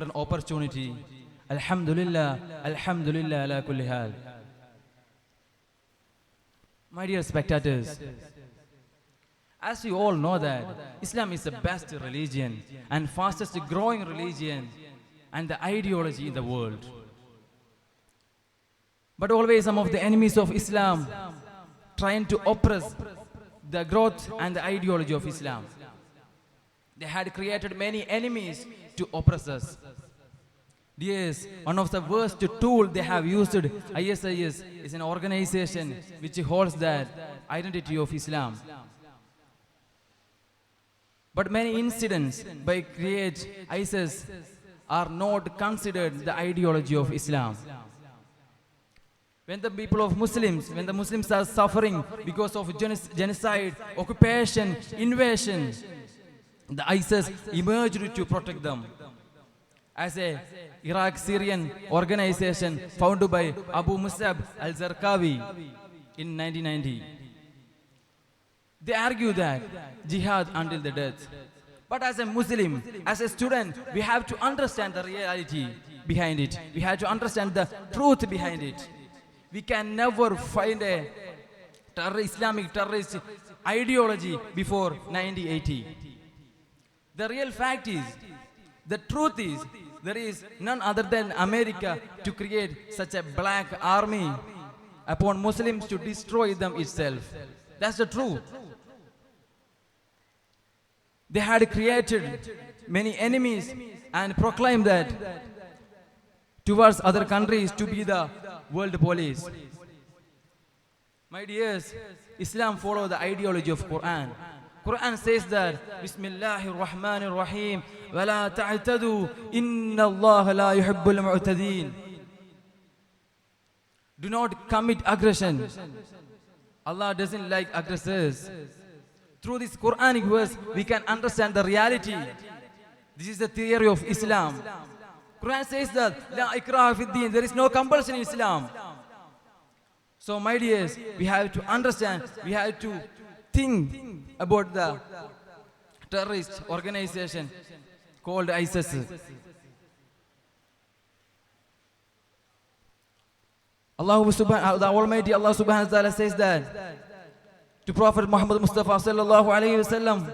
An opportunity. Alhamdulillah, Alhamdulillah ala kulli hal. My dear spectators, as you all know that Islam is the best religion and fastest growing religion and the ideology in the world. But always some of the enemies of Islam trying to oppress the growth and the ideology of Islam. They had created many enemies to oppress us. Yes, one of the worst tools they have used, ISIS, is an organization which holds the identity of Islam. But many incidents by create ISIS are not considered the ideology of Islam. When the people of Muslims, when the Muslims are suffering because of genocide, occupation, invasion, the ISIS emerged to protect them. As a Iraq-Syrian organization founded by Abu Musab al-Zarqawi in 1990. They argue that jihad until the death. But as a Muslim, as a student, we have to understand the reality behind it. We have to understand the truth behind it. We can never find a Islamic terrorist ideology before 1980. The real fact is, the truth is, there is none other than America to create such a black army upon Muslims to destroy them itself. That's the truth. They had created many enemies and proclaimed that towards other countries to be the world police. My dears, Islam follows the ideology of Quran. Quran says that Bismillahir Rahmanir Rahim وَلَا تَعْتَدُوا إِنَّ اللَّهَ لَا يُحِبُّ الْمُعْتَدِينَ. Do not commit aggression. Allah doesn't like aggressors. Through this Quranic verse, we can understand the reality. This is the theory of Islam. Quran says that لَا إِكْرَاهَ فِي الدِّينِ. There is no compulsion in Islam. So my dears, we have to understand, we have to think about the terrorist organization called ISIS. The Almighty Allah subhanahu wa ta'ala says that to Prophet Muhammad Mustafa sallallahu alayhi wa sallam,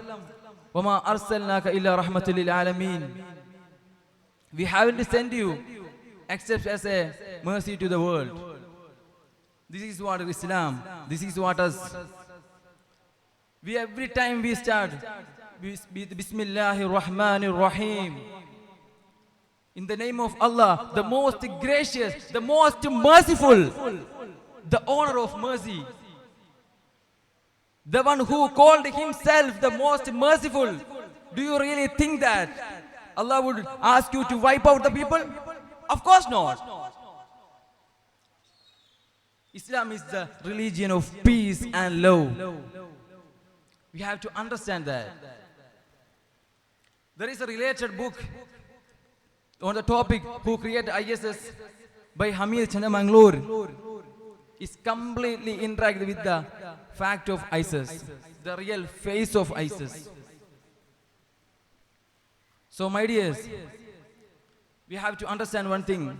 وَمَا أَرْسَلْنَاكَ إِلَّا رَحْمَةً لِلْعَالَمِينَ. We haven't sent you except as a mercy to the world. This is what Islam, this is what us. Every time we start Bismillahir Rahmanir Rahim, in the name of Allah, the most gracious, the most merciful, the owner of mercy, the one who called himself the most merciful. Do you really think that Allah would ask you to wipe out the people? Of course not. Islam is the religion of peace and love. We have to understand that. There is a related book on the topic who created ISIS by Hamid Chandamangalore. It's completely interacted with the fact of ISIS, the real face of ISIS. So my dears, we have to understand one thing.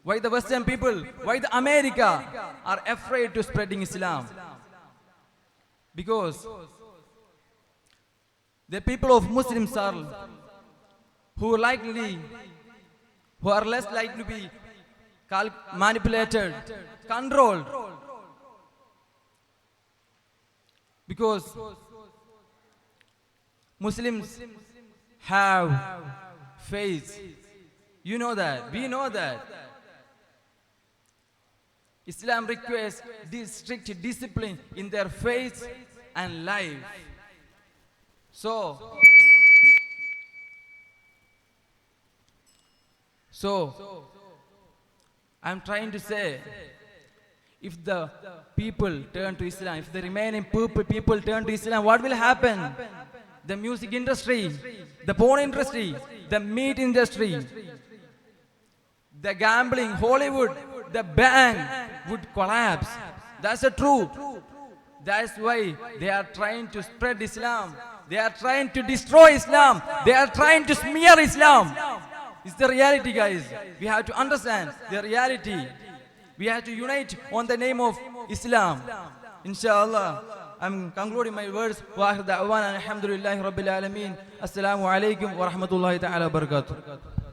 Why the Western people, why the America are afraid to spreading Islam? Because the people of Muslims are who are less likely to be manipulated, controlled. Because Muslims have faith. You know that, we know that. Islam requires this strict discipline in their faith and life. So I'm trying to say, if the people turn to Islam, if the remaining people turn to Islam, what will happen? The music industry, the porn industry, the meat industry, the gambling, Hollywood, the bank would collapse. That's the truth. That's why they are trying to spread Islam. They are trying to destroy Islam. They are trying to smear Islam. It's the reality, guys. We have to understand the reality. We have to unite on the name of Islam. Inshallah. I'm concluding my words. Wa akhir da'wana alhamdulillahi rabbil alameen. Assalamu alaikum wa rahmatullahi ta'ala wa barakatuh.